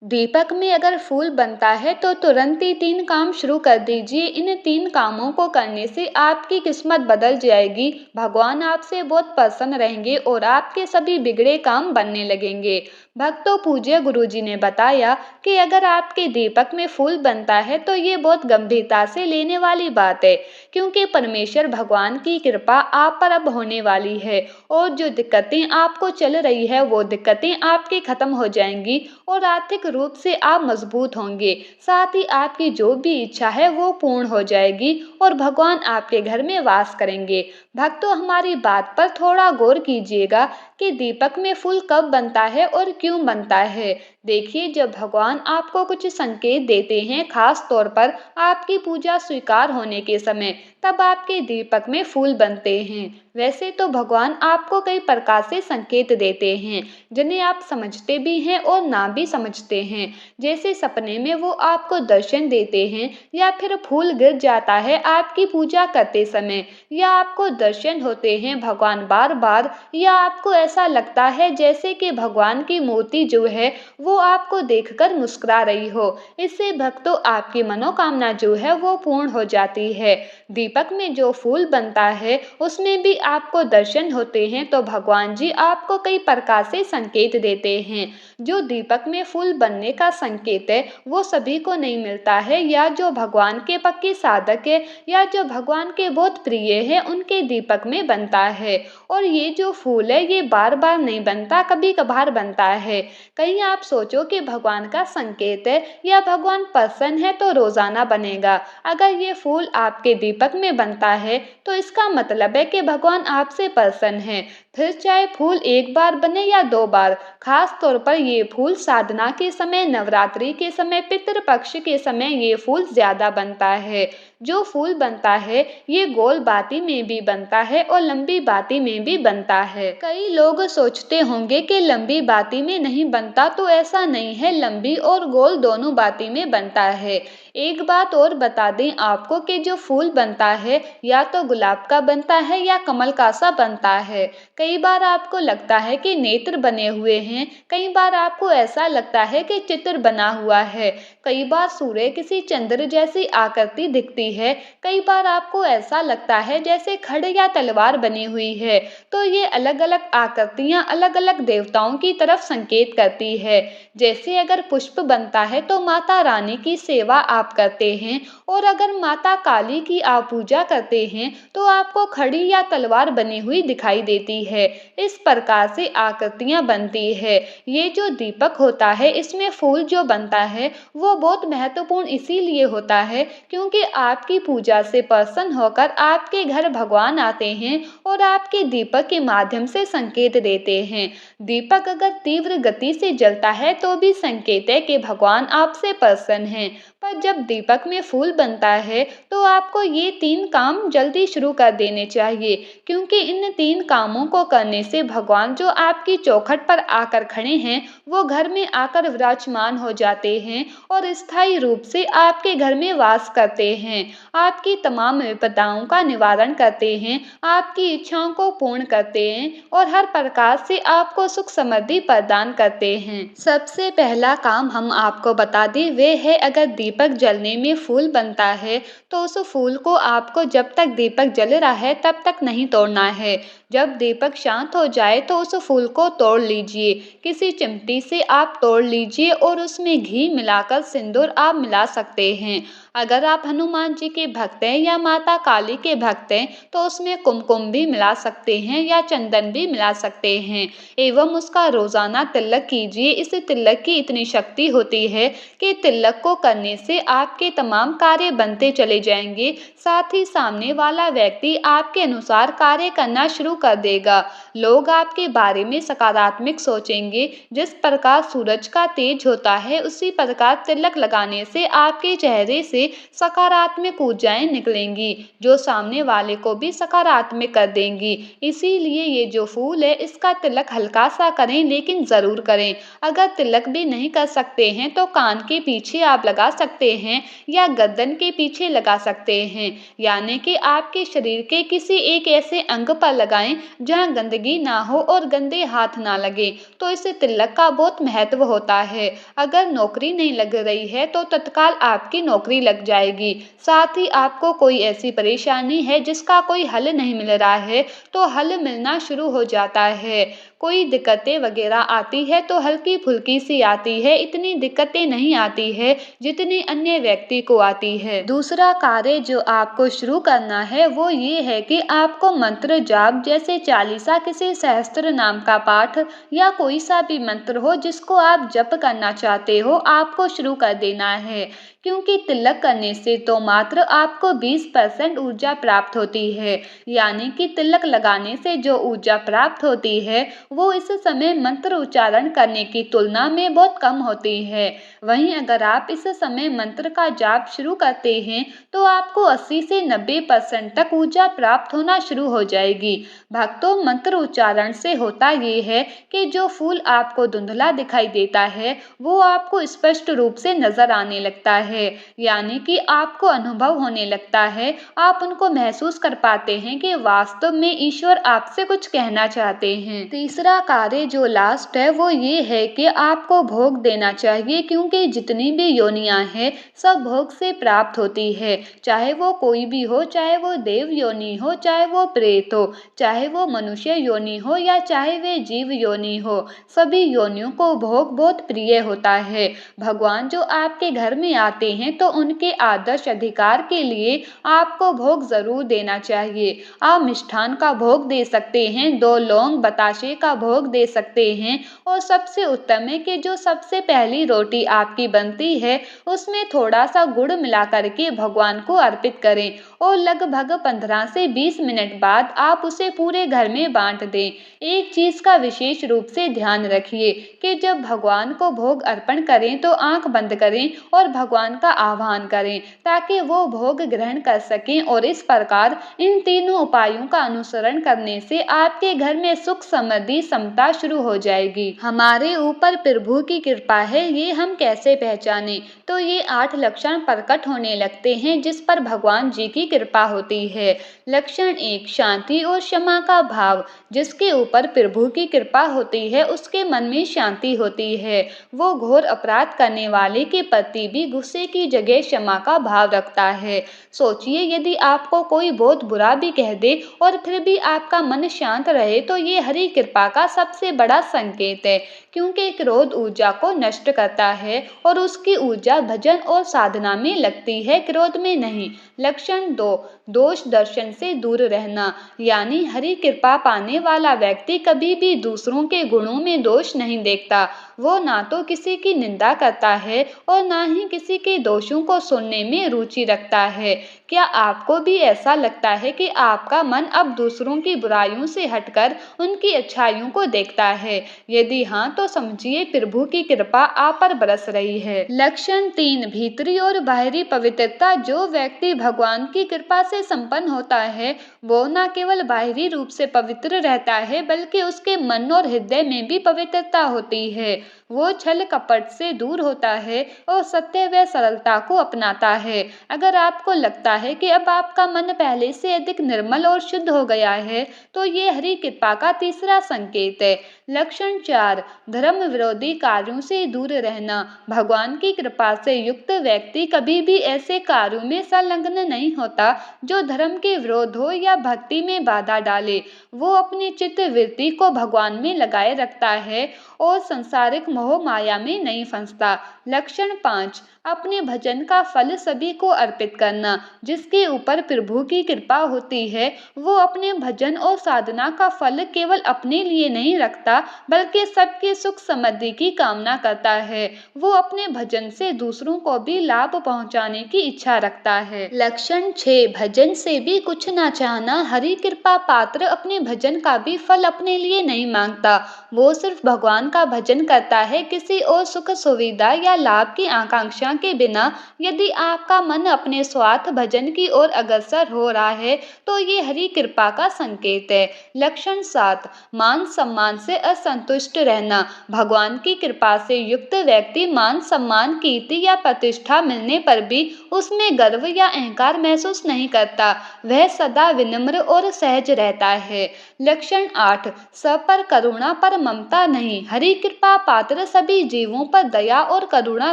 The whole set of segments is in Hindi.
दीपक में अगर फूल बनता है तो तुरंत ही 3 काम शुरू कर दीजिए। इन 3 कामों को करने से आपकी किस्मत बदल जाएगी। भगवान आपसे बहुत प्रसन्न रहेंगे और आपके सभी बिगड़े काम बनने लगेंगे। भक्तों पूज्य गुरुजी ने बताया कि अगर आपके दीपक में फूल बनता है तो ये बहुत गंभीरता से लेने वाली बात है, क्योंकि परमेश्वर भगवान की कृपा आप पर अब होने वाली है और जो दिक्कतें आपको चल रही है वो दिक्कतें आपकी खत्म हो जाएंगी और आर्थिक रूप से आप मजबूत होंगे। साथ ही आपकी जो भी इच्छा है वो पूर्ण हो जाएगी और भगवान आपके घर में वास करेंगे। भक्तों हमारी बात पर थोड़ा गौर कीजिएगा कि दीपक में फूल कब बनता है और क्यों बनता है। देखिए, जब भगवान आपको कुछ संकेत देते हैं, खास तौर पर आपकी पूजा स्वीकार होने के समय, तब आपके दीपक में फूल बनते हैं। वैसे तो भगवान आपको कई प्रकार से संकेत देते हैं जिन्हें आप समझते भी हैं और ना भी समझते हैं। जैसे सपने में वो आपको दर्शन देते हैं, या फिर फूल गिर जाता है आपकी पूजा करते समय, या आपको दर्शन होते हैं भगवान बार बार, या आपको ऐसा लगता है जैसे कि भगवान की मूर्ति जो है वो आपको देखकर मुस्कुरा रही हो। इससे भक्तों आपकी मनोकामना जो है वो पूर्ण हो जाती है। दीपक में जो फूल बनता है उसमें भी आपको दर्शन होते हैं तो भगवान जी आपको कई प्रकार से संकेत देते हैं। जो दीपक में फूल बनने का संकेत है वो सभी को नहीं मिलता है, या जो भगवान के पक्के साधक है या जो भगवान के बहुत प्रिय है उनके दीपक में बनता है। और ये जो फूल है ये बार बार नहीं बनता, कभी कभार बनता है। कहीं आप सोचो कि भगवान का संकेत है या भगवान प्रसन्न है तो रोजाना बनेगा। अगर ये फूल आपके दीपक में बनता है तो इसका मतलब है कि भगवान आपसे प्रसन्न है। फिर चाहे फूल एक बार बने या 2 बार, खास तौर पर ये फूल साधना के समय, नवरात्रि के समय, पितृपक्ष के समय ये फूल ज्यादा बनता है। जो फूल बनता है ये गोल बाती में भी बनता है और लंबी बाती में भी बनता है। कई लोग सोचते होंगे कि लंबी बाती में नहीं बनता, तो ऐसा नहीं है, लंबी और गोल दोनों बाती में बनता है। एक बात और बता दें आपको कि जो फूल बनता है या तो गुलाब का बनता है या कमल का सा बनता है। कई बार आपको लगता है कि नेत्र बने हुए हैं, कई बार आपको ऐसा लगता है कि चित्र बना हुआ है, कई बार सूर्य किसी चंद्र जैसी आकृति दिखती है, कई बार आपको ऐसा लगता है जैसे खड्ग या तलवार बनी हुई है। तो ये अलग अलग आकृतियां अलग अलग देवताओं की तरफ संकेत करती है। जैसे अगर पुष्प बनता है तो माता रानी की सेवा आप करते हैं, और अगर माता काली की आप पूजा करते हैं तो आपको खड़ी या तलवार बनी हुई दिखाई देती है। इस प्रकार से आकृतियां बनती है। ये जो दीपक होता है इसमें फूल जो बनता है वो बहुत महत्वपूर्ण इसीलिए होता है क्योंकि आपकी पूजा से प्रसन्न होकर आपके घर भगवान आते हैं और आपके दीपक के माध्यम से संकेत देते हैं। दीपक अगर तीव्र गति से जलता है तो भी संकेत है कि भगवान आपसे प्रसन्न हैं। पर जब दीपक में फूल बनता है तो आपको ये 3 काम जल्दी शुरू कर देने चाहिए, क्योंकि इन 3 कामों को करने से भगवान जो आपकी चौखट पर आकर खड़े हैं वो घर में आकर विराजमान हो जाते हैं और स्थायी रूप से आपके घर में वास करते हैं। आपकी तमाम विपदाओं का निवारण करते हैं, आपकी इच्छाओं को पूर्ण करते हैं और हर प्रकार से आपको सुख समृद्धि प्रदान करते हैं। सबसे पहला काम हम आपको बता दें वे है, अगर दीपक जलने में फूल बनता है तो उस फूल को आपको जब तक दीपक जल रहा है तब तक नहीं तोड़ना है। जब दीपक शांत हो जाए तो उस फूल को तोड़ लीजिए। किसी चिमटी से आप तोड़ लीजिए और उसमें घी मिलाकर सिंदूर आप मिला सकते हैं। अगर आप हनुमान जी के भक्त हैं या माता काली के भक्त हैं तो उसमें कुमकुम भी मिला सकते हैं या चंदन भी मिला सकते हैं, एवं उसका रोजाना तिलक कीजिए। इस तिलक की इतनी शक्ति होती है कि तिलक को करने से आपके तमाम कार्य बनते चले जाएंगे, साथ ही सामने वाला व्यक्ति आपके अनुसार कार्य करना शुरू कर देगा। लोग आपके बारे में सकारात्मक सोचेंगे। जिस प्रकार सूरज का तेज होता है उसी प्रकार तिलक लगाने से आपके चेहरे से से सकारात्मक ऊर्जाएं निकलेंगी जो सामने वाले को भी सकारात्मक कर देंगी। इसीलिए ये जो फूल है इसका तिलक हल्का सा करें लेकिन ज़रूर करें। अगर तिलक भी नहीं कर सकते हैं तो कान के पीछे आप लगा सकते हैं या गर्दन के पीछे लगा सकते हैं, यानी कि आपके शरीर के किसी एक ऐसे अंग पर लगाएं जहां गंदगी ना हो और गंदे हाथ ना लगे। तो इस तिलक का बहुत महत्व होता है। अगर नौकरी नहीं लग रही है तो तत्काल आपकी नौकरी लग जाएगी। साथ ही आपको कोई ऐसी परेशानी है जिसका कोई हल नहीं मिल रहा है तो हल मिलना शुरू हो जाता है। कोई दिक्कतें वगैरह आती है तो हल्की फुल्की सी आती है, इतनी दिक्कतें नहीं आती है जितनी अन्य व्यक्ति को आती है। दूसरा कार्य जो आपको शुरू करना है वो ये है कि आपको मंत्र जाप जैसे चालीसा, किसी सहस्त्र नाम का पाठ या कोई सा भी मंत्र हो जिसको आप जप करना चाहते हो, आपको शुरू कर देना है। क्योंकि तिलक करने से तो मात्र आपको 20% ऊर्जा प्राप्त होती है, यानी कि तिलक लगाने से जो ऊर्जा प्राप्त होती है वो इस समय मंत्र उच्चारण करने की तुलना में बहुत कम होती है। वहीं अगर आप इस समय मंत्र का जाप शुरू करते हैं तो आपको 80 से 90% तक ऊर्जा प्राप्त होना शुरू हो जाएगी। भक्तों, मंत्र उच्चारण से होता ये है कि जो फूल आपको धुंधला दिखाई देता है वो आपको स्पष्ट रूप से नजर आने लगता है, यानी कि आपको अनुभव होने लगता है, आप उनको महसूस कर पाते हैं कि वास्तव में ईश्वर आपसे कुछ कहना चाहते हैं। तीसरा कार्य जो लास्ट है वो ये है कि आपको भोग देना चाहिए, क्योंकि जितनी भी योनियां हैं सब भोग से प्राप्त होती है। चाहे वो कोई भी हो, चाहे वो देव योनि हो, चाहे वो प्रेत हो, चाहे वो मनुष्य योनि हो या चाहे वे जीव योनि हो, सभी योनियों को भोग बहुत प्रिय होता है। भगवान जो आपके घर में आते हैं तो उनके आदर्श अधिकार के लिए आपको भोग जरूर देना चाहिए। आप मिष्ठान का भोग दे सकते हैं, 2 लौंग बताशे का भोग दे सकते हैं और सबसे उत्तम है कि जो सबसे पहली रोटी आपकी बनती है उसमें थोड़ा सा गुड़ मिला करके भगवान को अर्पित करें और लगभग 15 से 20 मिनट बाद आप उसे पूरे घर में बांट दें। एक चीज का विशेष रूप से ध्यान रखिए कि जब भगवान को भोग अर्पण करें तो आंख बंद करें और भगवान का आह्वान करें ताकि वो भोग ग्रहण कर सकें। और इस प्रकार इन तीनों उपायों का अनुसरण करने से आपके घर में सुख, समृद्धि, समता शुरू हो जाएगी। हमारे ऊपर प्रभु की कृपा है, ये हम कैसे पहचाने? तो ये 8 लक्षण प्रकट होने लगते हैं जिस पर भगवान जी की कृपा होती है। लक्षण 1, शांति और क्षमा का भाव। जिसके ऊपर प्रभु की कृपा होती है उसके मन में शांति होती है। वो घोर अपराध करने वाले के प्रति भी गुस्से की जगह क्षमा का भाव रखता है। सोचिए, यदि आपको कोई बहुत बुरा भी कह दे और फिर भी आपका मन शांत रहे तो ये हरि कृपा का सबसे बड़ा संकेत है, क्योंकि क्रोध ऊर्जा को नष्ट करता है और उसकी ऊर्जा भजन और साधना में लगती है, क्रोध में नहीं। लक्षण 2, दोष दर्शन से दूर रहना। यानी हरि कृपा पाने वाला व्यक्ति कभी भी दूसरों के गुणों में दोष नहीं देखता। वो ना तो किसी की निंदा करता है और ना ही किसी के दोषों को सुनने में रुचि रखता है। क्या आपको भी ऐसा लगता है कि आपका मन अब दूसरों की बुराइयों से हटकर उनकी अच्छाइयों को देखता है? यदि हाँ तो समझिए प्रभु की कृपा आप पर बरस रही है। लक्षण 3, भीतरी और बाहरी पवित्रता। जो व्यक्ति भगवान की कृपा से संपन्न होता है वो न केवल बाहरी रूप से पवित्र रहता है बल्कि उसके मन और हृदय में भी पवित्रता होती है। वो छल कपट से दूर होता है और सत्य व सरलता को अपनाता है। अगर आपको लगता है कि अब आपका मन पहले से अधिक निर्मल और शुद्ध हो गया है तो ये हरि कृपा का तीसरा संकेत है। लक्षण 4, धर्म विरोधी कार्यों से दूर रहना। भगवान की कृपा से युक्त व्यक्ति कभी भी ऐसे कार्यों में संलग्न नहीं होता जो धर्म के विरोध हो या भक्ति में बाधा डाले। वो अपनी चित्त वृत्ति को भगवान में लगाए रखता है और संसारिक मोह माया में नहीं फंसता। लक्षण 5, अपने भजन का फल सभी को अर्पित करना। जिसके ऊपर प्रभु की कृपा होती है वो अपने भजन और साधना का फल केवल अपने लिए नहीं रखता बल्कि सबके सुख समृद्धि की कामना करता है। वो अपने भजन से दूसरों को भी लाभ पहुंचाने की इच्छा रखता है। लक्षण 6, भजन से भी कुछ ना चाहना। हरि कृपा पात्र अपने भजन का भी फल अपने लिए नहीं मांगता। वो सिर्फ भगवान का भजन करता है, किसी और सुख सुविधा या लाभ की आकांक्षा के बिना। यदि आपका मन अपने स्वार्थ भजन की ओर अग्रसर हो रहा है तो ये हरि कृपा का संकेत है। लक्षण 7, मान सम्मान से असंतुष्ट रहना। भगवान की कृपा से युक्त व्यक्ति मान सम्मान, कीर्ति या प्रतिष्ठा मिलने पर भी उसमें गर्व या अहंकार महसूस नहीं करता। वह सदा विनम्र और सहज रहता है। लक्षण 8, सब पर करुणा पर ममता नहीं। हरि कृपा पात्र सभी जीवों पर दया और करुणा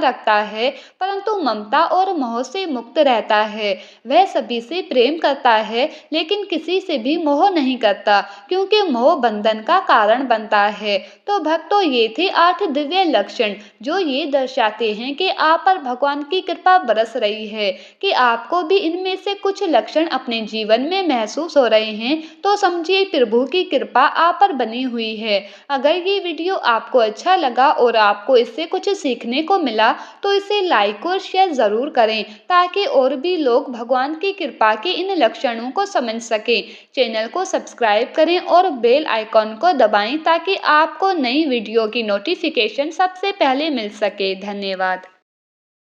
रखता है, परंतु ममता और मोह से मुक्त रहता है। वह सभी से प्रेम करता है लेकिन किसी से भी मोह नहीं करता, क्योंकि मोह बंधन का कारण बनता है। तो भक्तों, ये थे 8 दिव्य लक्षण जो ये दर्शाते हैं कि आप पर भगवान की कृपा बरस रही है। कि आपको भी इनमें से कुछ लक्षण अपने जीवन में महसूस हो रहे हैं तो समझिए प्रभु की कृपा आप पर बनी हुई है। अगर ये वीडियो आपको अच्छा लगा और आपको इससे कुछ सीखने को मिला तो इसे लाइक और शेयर ज़रूर करें, ताकि और भी लोग भगवान की कृपा के इन लक्षणों को समझ सकें। चैनल को सब्सक्राइब करें और बेल आइकॉन को दबाएं ताकि आपको नई वीडियो की नोटिफिकेशन सबसे पहले मिल सके। धन्यवाद।